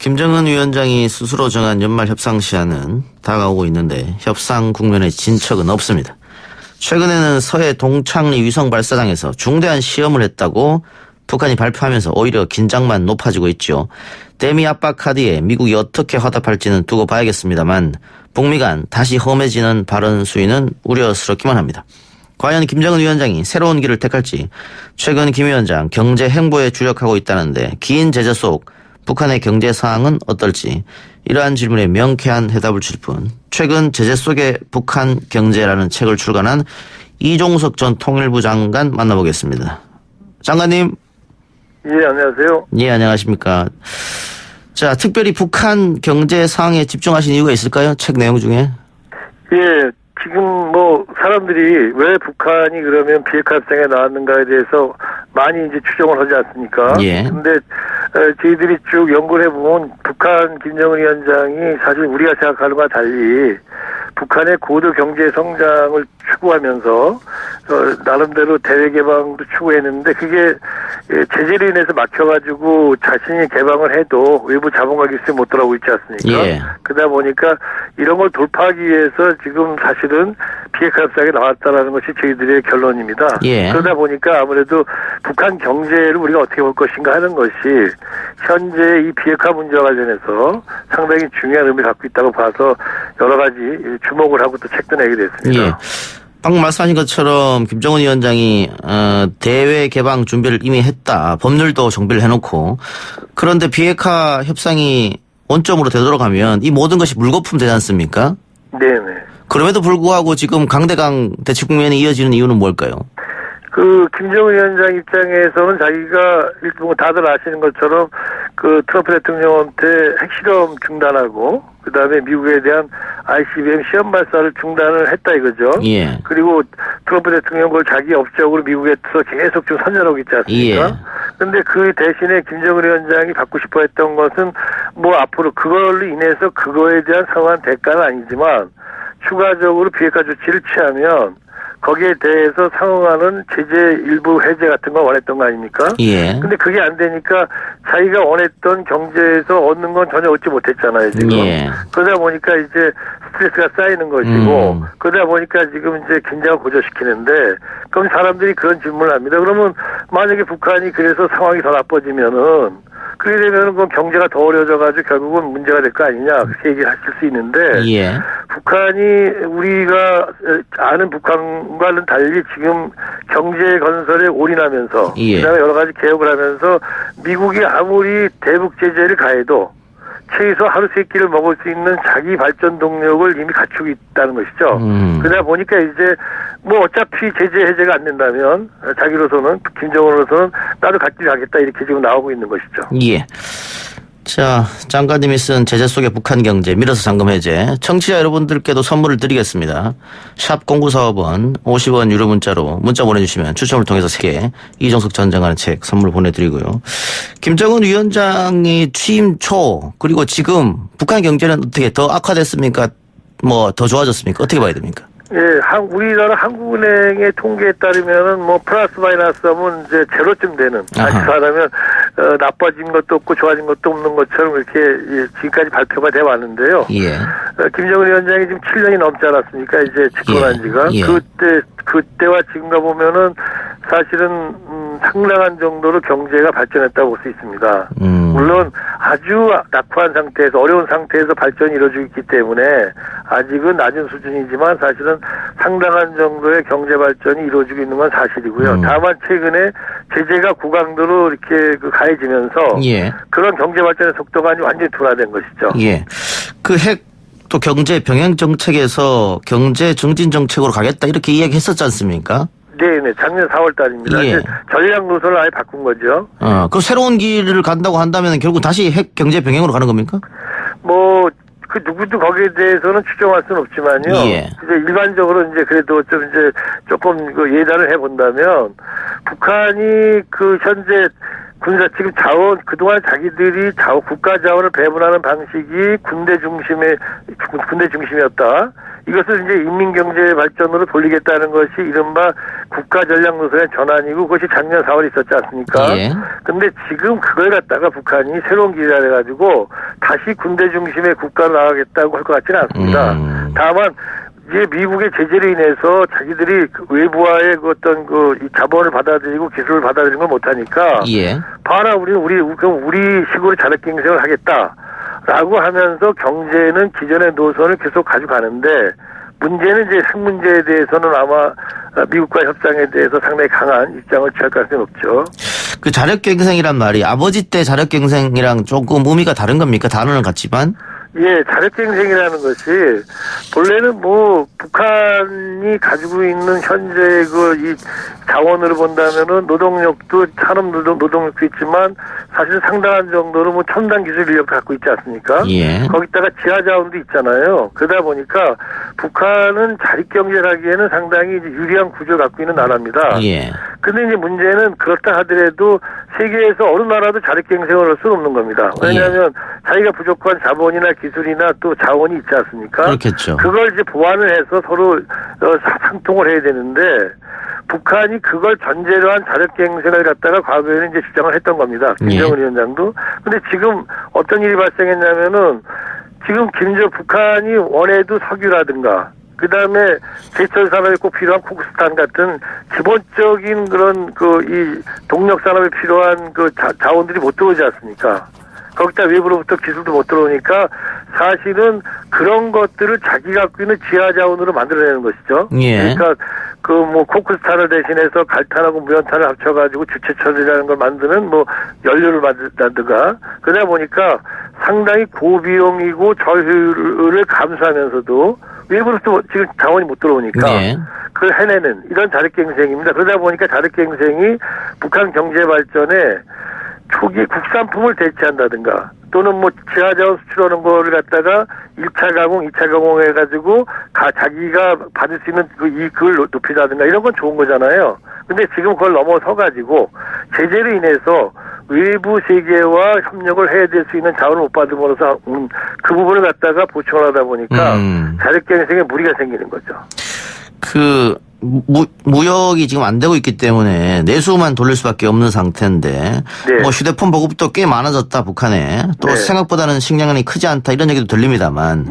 김정은 위원장이 스스로 정한 연말 협상 시한은 다가오고 있는데 협상 국면의 진척은 없습니다. 최근에는 서해 동창리 위성 발사장에서 중대한 시험을 했다고 북한이 발표하면서 오히려 긴장만 높아지고 있죠. 대미 압박 카드에 미국이 어떻게 화답할지는 두고 봐야겠습니다만 북미 간 다시 험해지는 발언 수위는 우려스럽기만 합니다. 과연 김정은 위원장이 새로운 길을 택할지 최근 김 위원장 경제 행보에 주력하고 있다는데 긴 제재 속 북한의 경제 상황은 어떨지 이러한 질문에 명쾌한 해답을 줄 뿐 최근 제재 속의 북한 경제라는 책을 출간한 이종석 전 통일부 장관 만나보겠습니다. 장관님. 예, 안녕하세요. 예, 안녕하십니까. 자, 특별히 북한 경제 상황에 집중하신 이유가 있을까요? 책 내용 중에? 예, 지금 사람들이 왜 북한이 그러면 비핵화 협상에 나왔는가에 대해서 많이 이제 추정을 하지 않습니까? 예. 근데 저희들이 쭉 연구를 해보면 북한 김정은 위원장이 사실 우리가 생각하는 것과 달리 북한의 고도 경제 성장을 추구하면서 나름대로 대외 개방도 추구했는데 그게 제재로 인해서 막혀가지고 자신이 개방을 해도 외부 자본가 기술이 못 들어오고 있지 않습니까? 예. 그러다 보니까 이런 걸 돌파하기 위해서 지금 사실은 비핵화 협상에 나왔다라는 것이 저희들의 결론입니다. 예. 그러다 보니까 아무래도 북한 경제를 우리가 어떻게 볼 것인가 하는 것이 현재 이 비핵화 문제와 관련해서 상당히 중요한 의미를 갖고 있다고 봐서 여러 가지 주목을 하고 또 책도 내게 됐습니다. 예. 방금 말씀하신 것처럼 김정은 위원장이 대외 개방 준비를 이미 했다. 법률도 정비를 해놓고 그런데 비핵화 협상이 원점으로 되돌아가면 이 모든 것이 물거품 되지 않습니까? 네네. 그럼에도 불구하고 지금 강대강 대치 국면이 이어지는 이유는 뭘까요? 김정은 위원장 입장에서는 자기가 다들 아시는 것처럼 트럼프 대통령한테 핵실험 중단하고 그다음에 미국에 대한 ICBM 시험 발사를 중단을 했다 이거죠. 예. 그리고 트럼프 대통령 그걸 자기 업적으로 미국에서 계속 좀 선전하고 있지 않습니까? 예. 그런데 그 대신에 김정은 위원장이 받고 싶어 했던 것은 앞으로 그걸로 인해서 그거에 대한 상환 대가는 아니지만 추가적으로 비핵화 조치를 취하면 거기에 대해서 상응하는 제재 일부 해제 같은 거 원했던 거 아닙니까? 예. 근데 그게 안 되니까 자기가 원했던 경제에서 얻는 건 전혀 얻지 못했잖아요, 지금. 예. 그러다 보니까 이제 스트레스가 쌓이는 것이고, 그러다 보니까 지금 이제 긴장을 고조시키는데, 그럼 사람들이 그런 질문을 합니다. 그러면 만약에 북한이 그래서 상황이 더 나빠지면은, 그렇게 되면 그 경제가 더 어려워져가지고 결국은 문제가 될 거 아니냐, 그렇게 얘기를 하실 수 있는데, 예. 북한이 우리가 아는 북한과는 달리 지금 경제 건설에 올인하면서 예. 그다음에 여러 가지 개혁을 하면서 미국이 아무리 대북 제재를 가해도 최소 하루 세 끼를 먹을 수 있는 자기 발전 동력을 이미 갖추고 있다는 것이죠. 그러다 보니까 이제 어차피 제재 해제가 안 된다면 자기로서는 김정은으로서는 나도 갓길 가겠다 이렇게 지금 나오고 있는 것이죠. 예. 자, 장관님이 쓴 제재 속의 북한 경제 밀어서 잠금 해제 청취자 여러분들께도 선물을 드리겠습니다. 샵 0945번 50원 유료 문자로 문자 보내주시면 추첨을 통해서 3개 이종석 전 장관의 책 선물 보내드리고요. 김정은 위원장이 취임 초 그리고 지금 북한 경제는 어떻게 더 악화됐습니까? 더 좋아졌습니까? 어떻게 봐야 됩니까? 예, 우리나라 한국은행의 통계에 따르면은 플러스 마이너스 하면 이제 제로쯤 되는. 다시 말하면, 나빠진 것도 없고 좋아진 것도 없는 것처럼 이렇게 지금까지 발표가 돼 왔는데요. 예. 김정은 위원장이 지금 7년이 넘지 않았습니까? 이제 집권한 지가. 예. 그때와 지금가 보면은 사실은, 상당한 정도로 경제가 발전했다고 볼 수 있습니다. 물론 아주 낙후한 상태에서 어려운 상태에서 발전이 이루어지고 있기 때문에 아직은 낮은 수준이지만 사실은 상당한 정도의 경제 발전이 이루어지고 있는 건 사실이고요. 다만 최근에 제재가 고강도로 이렇게 가해지면서 예. 그런 경제 발전의 속도가 완전히 둔화된 것이죠. 예. 또 경제 병행 정책에서 경제 증진 정책으로 가겠다 이렇게 이야기했었지 않습니까? 네네, 작년 4월 달입니다. 예. 전략 노선을 아예 바꾼 거죠. 그 새로운 길을 간다고 한다면 결국 다시 핵 경제 병행으로 가는 겁니까? 누구도 거기에 대해서는 추정할 수는 없지만요. 예. 이제 일반적으로 그래도 조금 예단을 해본다면 북한이 현재 지금 그동안 자기들이 국가 자원을 배분하는 방식이 군대 중심이었다. 이것을 이제 인민경제 발전으로 돌리겠다는 것이 이른바 국가전략노선의 전환이고 그것이 작년 4월에 있었지 않습니까? 예. 근데 지금 그걸 갖다가 북한이 새로운 기회를 해가지고 다시 군대 중심의 국가로 나가겠다고 할 것 같지는 않습니다. 다만 이제 미국의 제재로 인해서 자기들이 외부와의 그 어떤 이 자본을 받아들이고 기술을 받아들이는 걸 못하니까 예. 봐라 우리 식으로 자력갱생을 하겠다라고 하면서 경제는 기존의 노선을 계속 가져가는데 문제는 이제 핵 문제에 대해서는 아마 미국과 협상에 대해서 상당히 강한 입장을 취할 가능성이 높죠. 그 자력갱생이란 말이 아버지 때 자력갱생이랑 조금 의미가 다른 겁니까? 단어는 같지만. 예, 자력갱생이라는 것이 본래는 북한이 가지고 있는 현재 이 자원으로 본다면은 노동력도 산업 노동력도 있지만 사실 상당한 정도로 첨단 기술 인력도 갖고 있지 않습니까? 예. 거기다가 지하 자원도 있잖아요. 그러다 보니까 북한은 자립경제를 하기에는 상당히 이제 유리한 구조를 갖고 있는 나라입니다. 예. 근데 이제 문제는 그렇다 하더라도 세계에서 어느 나라도 자력갱생을 할 수는 없는 겁니다. 왜냐하면 자기가 부족한 자본이나 기술이나 또 자원이 있지 않습니까? 그렇겠죠. 그걸 이제 보완을 해서 서로 상통을 해야 되는데 북한이 그걸 전제로 한 자력갱생을 갖다가 과거에는 이제 주장을 했던 겁니다. 김정은 위원장도. 근데 지금 어떤 일이 발생했냐면은 지금 북한이 원해도 석유라든가 그 다음에 제철 산업에 꼭 필요한 코크스탄 같은 기본적인 그런 이 동력 산업에 필요한 자원들이 못 들어오지 않습니까? 거기다 외부로부터 기술도 못 들어오니까 사실은 그런 것들을 자기 갖고 있는 지하 자원으로 만들어내는 것이죠. 예. 그러니까 코크스탄을 대신해서 갈탄하고 무연탄을 합쳐가지고 주체철이라는 걸 만드는 연료를 만든다든가 그러다 보니까 상당히 고비용이고 저효율을 감수하면서도 외부로부터 지금 자원이 못 들어오니까 그걸 해내는 이런 자력갱생입니다. 그러다 보니까 자력갱생이 북한 경제 발전에 초기 국산품을 대체한다든가 또는 지하자원 수출하는 거를 갖다가 1차 가공, 2차 가공 해가지고 자기가 받을 수 있는 그 이익을 높이다든가 이런 건 좋은 거잖아요. 근데 지금 그걸 넘어서가지고 제재로 인해서 외부 세계와 협력을 해야 될 수 있는 자원을 못 받음으로써 그 부분을 갖다가 보충을 하다 보니까 자력갱생에 무리가 생기는 거죠. 무역이 지금 안 되고 있기 때문에 내수만 돌릴 수밖에 없는 상태인데 휴대폰 보급도 꽤 많아졌다 북한에 또 생각보다는 식량량이 크지 않다 이런 얘기도 들립니다만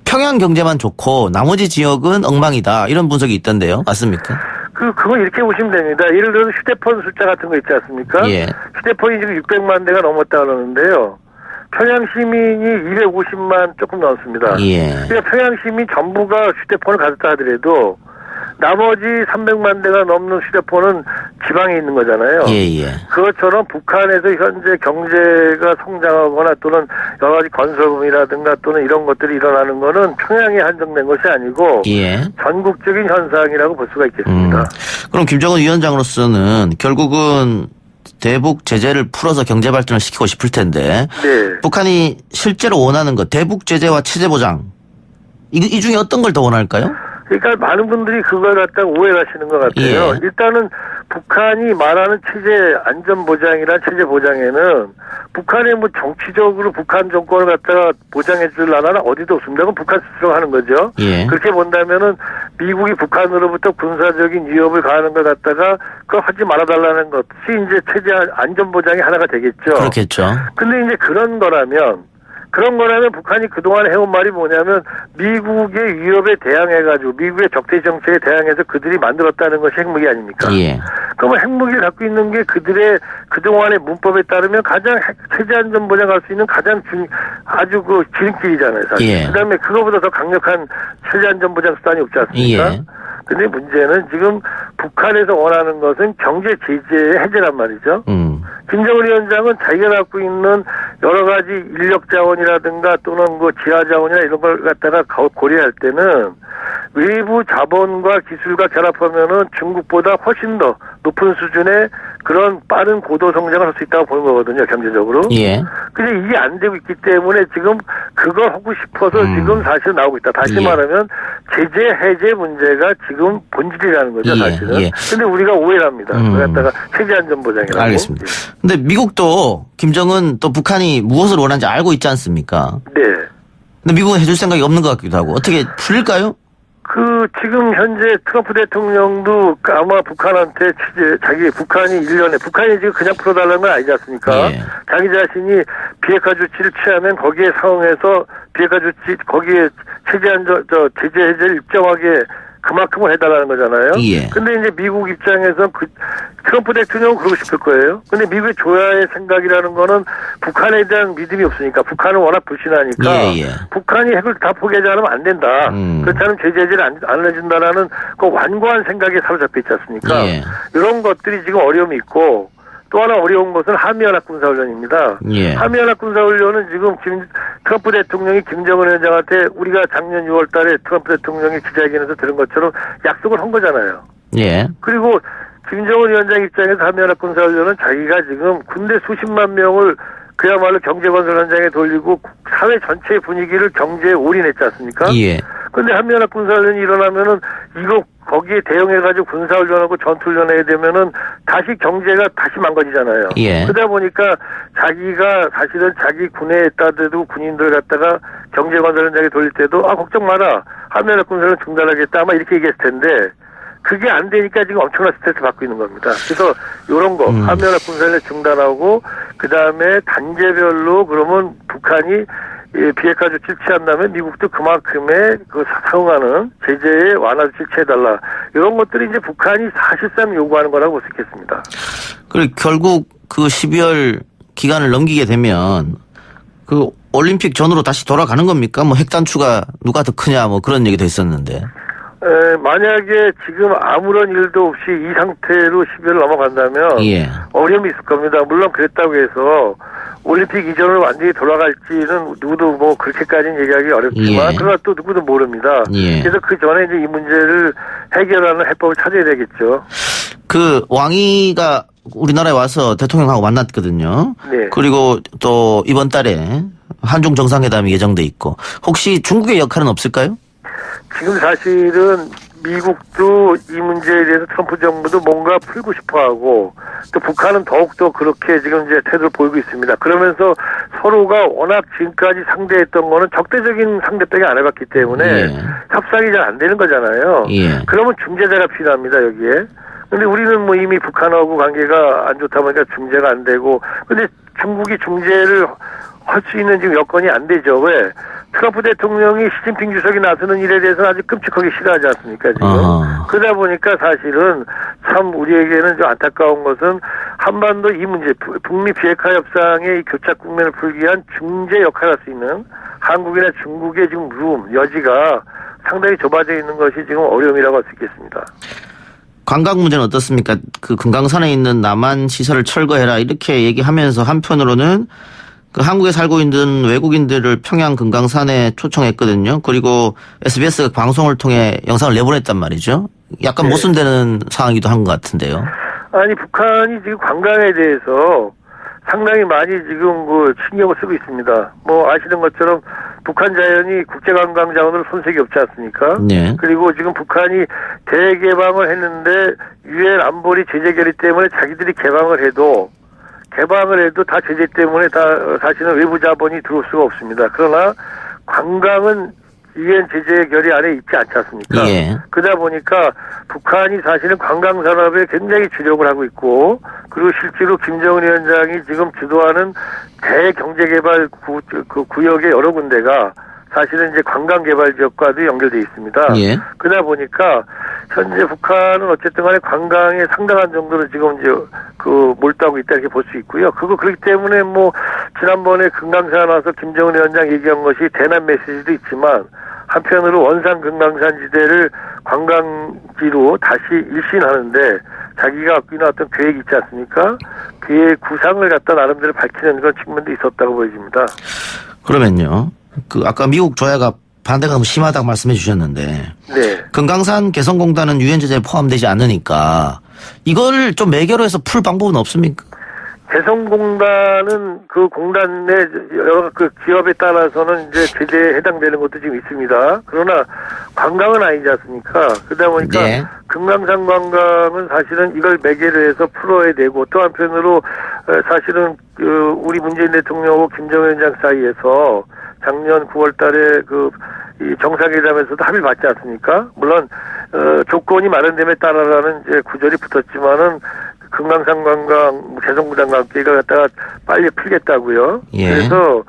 평양 경제만 좋고 나머지 지역은 엉망이다 이런 분석이 있던데요. 맞습니까? 그건 이렇게 보시면 됩니다. 예를 들어서 휴대폰 숫자 같은 거 있지 않습니까? 휴대폰이 지금 600만 대가 넘었다 그러는데요. 평양 시민이 250만 조금 넘습니다. 그러니까 평양 시민 전부가 휴대폰을 가졌다 하더라도 나머지 300만 대가 넘는 휴대폰은 지방에 있는 거잖아요. 그것처럼 북한에서 현재 경제가 성장하거나 또는 여러 가지 건설붐이라든가 또는 이런 것들이 일어나는 거는 평양에 한정된 것이 아니고 전국적인 현상이라고 볼 수가 있겠습니다. 그럼 김정은 위원장으로서는 결국은 대북 제재를 풀어서 경제 발전을 시키고 싶을 텐데 북한이 실제로 원하는 것 대북 제재와 체제 보장 이 중에 어떤 걸 더 원할까요? 그러니까 많은 분들이 그걸 갖다가 오해를 하시는 것 같아요. 일단은 북한이 말하는 체제 안전보장이란 체제 보장에는 북한의 정치적으로 북한 정권을 갖다가 보장해 줄 나라는 어디도 없습니다. 그건 북한 스스로 하는 거죠. 그렇게 본다면은 미국이 북한으로부터 군사적인 위협을 가하는 걸 갖다가 그걸 하지 말아달라는 것이 이제 체제 안전보장의 하나가 되겠죠. 그렇겠죠. 근데 이제 그런 거라면 북한이 그동안 해온 말이 뭐냐면 미국의 위협에 대항해가지고 미국의 적대 정책에 대항해서 그들이 만들었다는 것이 핵무기 아닙니까? 그러면 핵무기를 갖고 있는 게 그들의 그동안의 문법에 따르면 가장 체제 안전 보장할 수 있는 가장 아주 지름길이잖아요. 사실. 그다음에 그거보다 더 강력한 체제 안전 보장 수단이 없지 않습니까? 근데 문제는 지금 북한에서 원하는 것은 경제 제재의 해제란 말이죠. 김정은 위원장은 자기가 갖고 있는 여러 가지 인력 자원이라든가 또는 지하 자원이나 이런 걸 갖다가 고려할 때는 외부 자본과 기술과 결합하면은 중국보다 훨씬 더 높은 수준의 그런 빠른 고도 성장을 할 수 있다고 보는 거거든요, 경제적으로. 근데 이게 안 되고 있기 때문에 지금 그걸 하고 싶어서 지금 사실 나오고 있다. 다시 말하면 제재 해제 문제가 지금 본질이라는 거죠, 사실은. 근데 우리가 오해를 합니다. 그걸 갖다가 체제 안전 보장이라고. 알겠습니다. 근데 미국도 김정은 또 북한이 무엇을 원하는지 알고 있지 않습니까? 근데 근데 미국은 해줄 생각이 없는 것 같기도 하고 어떻게 풀릴까요? 지금 현재 트럼프 대통령도 아마 북한한테 북한이 지금 그냥 풀어달라는 건 아니지 않습니까? 예. 자기 자신이 비핵화 조치를 취하면 거기에 상응해서 비핵화 조치, 거기에 제재 해제를 일정하게 그만큼을 해달라는 거잖아요. 예. 근데 이제 미국 입장에서 트럼프 대통령은 그러고 싶을 거예요. 근데 미국의 조야의 생각이라는 거는 북한에 대한 믿음이 없으니까, 북한은 워낙 불신하니까, 북한이 핵을 다 포기하지 않으면 안 된다. 그렇지 않으면 제재 해제를 안 해준다라는 그 완고한 생각에 사로잡혀 있지 않습니까? 예. 이런 것들이 지금 어려움이 있고, 또 하나 어려운 것은 한미연합군사훈련입니다. 예. 한미연합군사훈련은 지금 트럼프 대통령이 김정은 위원장한테 우리가 작년 6월 달에 트럼프 대통령이 기자회견에서 들은 것처럼 약속을 한 거잖아요. 예. 그리고 김정은 위원장 입장에서 한미연합군사훈련은 자기가 지금 군대 수십만 명을 그야말로 경제건설 현장에 돌리고 사회 전체의 분위기를 경제에 올인했지 않습니까? 예. 근데 한미연합군사훈련이 일어나면은 거기에 대응해가지고 군사훈련하고 전투훈련해야 되면은 다시 경제가 다시 망가지잖아요. 예. 그러다 보니까 자기가 사실은 자기 군에 있다 해도 군인들 갖다가 경제건설 현장에 돌릴 때도 걱정 마라. 한미연합군사훈련 중단하겠다. 아마 이렇게 얘기했을 텐데 그게 안 되니까 지금 엄청난 스트레스 받고 있는 겁니다. 그래서 이런 거 한미연합군사훈련 중단하고 그다음에 단계별로 그러면 북한이 비핵화 조치를 취한다면 미국도 그만큼의 상응하는 제재에 완화 조치를 취해달라. 이런 것들이 이제 북한이 사실상 요구하는 거라고 볼 수 있겠습니다. 그리고 결국 12월 기간을 넘기게 되면 올림픽 전으로 다시 돌아가는 겁니까? 핵단추가 누가 더 크냐 그런 얘기도 있었는데. 만약에 지금 아무런 일도 없이 이 상태로 12월을 넘어간다면 어려움이 있을 겁니다. 물론 그랬다고 해서 올림픽 이전으로 완전히 돌아갈지는 누구도 그렇게까지는 얘기하기 어렵지만 그러나 또 누구도 모릅니다. 그래서 그 전에 이제 이 문제를 해결하는 해법을 찾아야 되겠죠. 왕이가 우리나라에 와서 대통령하고 만났거든요. 네. 그리고 또 이번 달에 한중 정상회담이 예정돼 있고 혹시 중국의 역할은 없을까요? 지금 사실은 미국도 이 문제에 대해서 트럼프 정부도 뭔가 풀고 싶어하고 또 북한은 더욱더 그렇게 지금 이제 태도를 보이고 있습니다. 그러면서 서로가 워낙 지금까지 상대했던 거는 적대적인 상대밖에 안 해봤기 때문에 협상이 잘 안 되는 거잖아요. 그러면 중재자가 필요합니다, 여기에. 근데 우리는 이미 북한하고 관계가 안 좋다 보니까 중재가 안 되고 근데 중국이 중재를 할 수 있는 지금 여건이 안 되죠. 왜? 트럼프 대통령이 시진핑 주석이 나서는 일에 대해서는 아주 끔찍하게 싫어하지 않습니까, 지금? 그러다 보니까 사실은 참 우리에게는 좀 안타까운 것은 한반도 이 문제, 북미 비핵화 협상의 이 교착 국면을 풀기 위한 중재 역할을 할 수 있는 한국이나 중국의 지금 여지가 상당히 좁아져 있는 것이 지금 어려움이라고 할 수 있겠습니다. 관광 문제는 어떻습니까? 금강산에 있는 남한 시설을 철거해라 이렇게 얘기하면서 한편으로는 한국에 살고 있는 외국인들을 평양 금강산에 초청했거든요. 그리고 SBS 방송을 통해 영상을 내보냈단 말이죠. 약간 모순되는 상황이기도 한 것 같은데요. 아니 북한이 지금 관광에 대해서 상당히 많이 지금 신경을 쓰고 있습니다. 아시는 것처럼 북한 자연이 국제관광자원으로 손색이 없지 않습니까? 네. 그리고 지금 북한이 대개방을 했는데 유엔 안보리 제재 결의 때문에 자기들이 개방을 해도 다 제재 때문에 다 사실은 외부 자본이 들어올 수가 없습니다. 그러나 관광은 유엔 제재 결의 안에 있지 않지 않습니까? 그러다 보니까 북한이 사실은 관광 산업에 굉장히 주력을 하고 있고 그리고 실제로 김정은 위원장이 지금 주도하는 대경제개발 구역의 여러 군데가 사실은 이제 관광개발 지역과도 연결되어 있습니다. 그러다 보니까 현재 북한은 어쨌든 간에 관광에 상당한 정도로 지금 이제 몰두하고 있다 이렇게 볼 수 있고요. 그렇기 때문에 지난번에 금강산 와서 김정은 위원장 얘기한 것이 대남 메시지도 있지만 한편으로 원산 금강산 지대를 관광지로 다시 일신하는데 자기가 갖고 있는 어떤 계획이 있지 않습니까? 그의 구상을 갖다 나름대로 밝히는 그런 측면도 있었다고 보여집니다. 그러면요. 아까 미국 조야가 반대가 너무 심하다고 말씀해 주셨는데 금강산 개성공단은 유엔 제재에 포함되지 않으니까 이걸 좀 매개로 풀 방법은 없습니까? 개성공단은 그 공단의 여러 기업에 따라서는 이제 제재에 해당되는 것도 지금 있습니다. 그러나 관광은 아니지 않습니까? 그러다 보니까 금강산 관광은 사실은 이걸 매개로 해서 풀어야 되고 또 한편으로 사실은 우리 문재인 대통령하고 김정은 위원장 사이에서 작년 9월 달에 이 정상회담에서도 합의를 받지 않습니까? 물론, 조건이 마련됨에 따라라는 이제 구절이 붙었지만은 금강산 관광, 재성부장 관계가 갖다가 빨리 풀겠다고요. 예. 그래서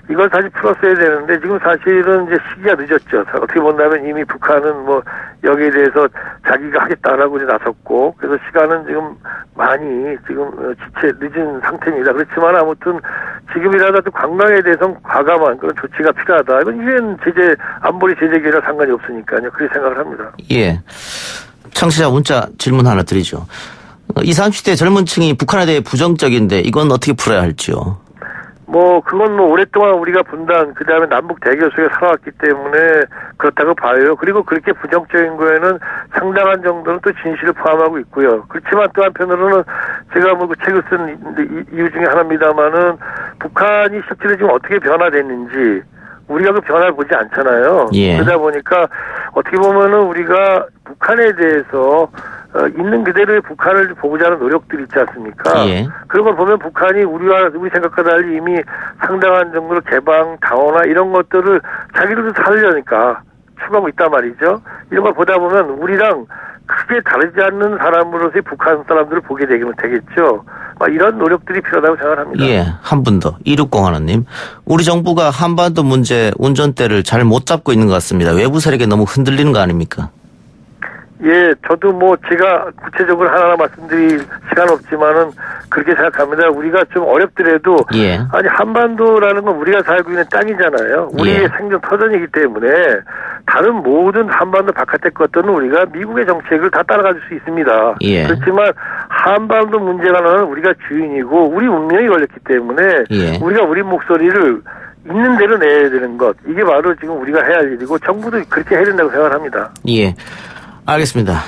이걸 다시 풀었어야 되는데 지금 사실은 이제 시기가 늦었죠. 어떻게 본다면 이미 북한은 뭐 여기에 대해서 자기가 하겠다라고 이제 나섰고 그래서 시간은 지금 많이 지금 지체 늦은 상태입니다. 그렇지만 아무튼 지금이라도 관광에 대해서는 과감한 그런 조치가 필요하다. 이건 유엔 제재 안보리 제재 기회랑 상관이 없으니까요. 그렇게 생각을 합니다. 예. 청취자 문자 질문 하나 드리죠. 20, 30대 젊은 층이 북한에 대해 부정적인데 이건 어떻게 풀어야 할지요? 그건 오랫동안 우리가 분단, 그 다음에 남북 대결 속에 살아왔기 때문에 그렇다고 봐요. 그리고 그렇게 부정적인 거에는 상당한 정도는 또 진실을 포함하고 있고요. 그렇지만 또 한편으로는 제가 그 책을 쓴 이유 중에 하나입니다만은 북한이 실제로 지금 어떻게 변화됐는지 우리가 그 변화를 보지 않잖아요. 예. 그러다 보니까 어떻게 보면은 우리가 북한에 대해서 있는 그대로의 북한을 보고자 하는 노력들이 있지 않습니까? 예. 그런 걸 보면 북한이 우리 생각과 달리 이미 상당한 정도로 개방, 다원화 이런 것들을 자기들도 살려니까 추구하고 있단 말이죠. 이런 걸 보다 보면 우리랑 크게 다르지 않는 사람으로서의 북한 사람들을 보게 되겠죠. 이런 노력들이 필요하다고 생각합니다. 예, 한 분 더. 2601님. 우리 정부가 한반도 문제 운전대를 잘 못 잡고 있는 것 같습니다. 외부 세력에 너무 흔들리는 거 아닙니까? 예, 저도 제가 구체적으로 하나하나 말씀드릴 시간 없지만은 그렇게 생각합니다. 우리가 좀 어렵더라도 예. 아니 한반도라는 건 우리가 살고 있는 땅이잖아요. 우리의 예. 생존 터전이기 때문에 다른 모든 한반도 바깥의 것들은 우리가 미국의 정책을 다 따라갈 수 있습니다. 예. 그렇지만 한반도 문제가는 우리가 주인이고 우리 운명이 걸렸기 때문에 예. 우리가 우리 목소리를 있는 대로 내야 되는 것. 이게 바로 지금 우리가 해야 할 일이고 정부도 그렇게 해야 된다고 생각합니다. 예. 알겠습니다.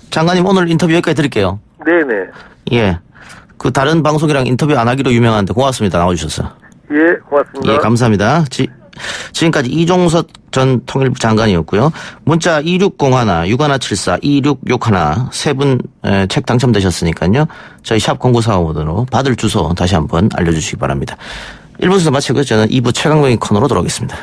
장관님 오늘 인터뷰 여기까지 드릴게요. 네네. 예. 그 다른 방송이랑 인터뷰 안 하기로 유명한데 고맙습니다. 나와주셔서. 예, 고맙습니다. 예, 감사합니다. 지금까지 이종석 전 통일부 장관이었고요. 문자 2601, 6174, 2661 세 분 책 당첨되셨으니까요. 저희 샵 0945번으로 받을 주소 다시 한번 알려주시기 바랍니다. 1부 순서 마치고 저는 2부 최강동의 코너로 돌아오겠습니다.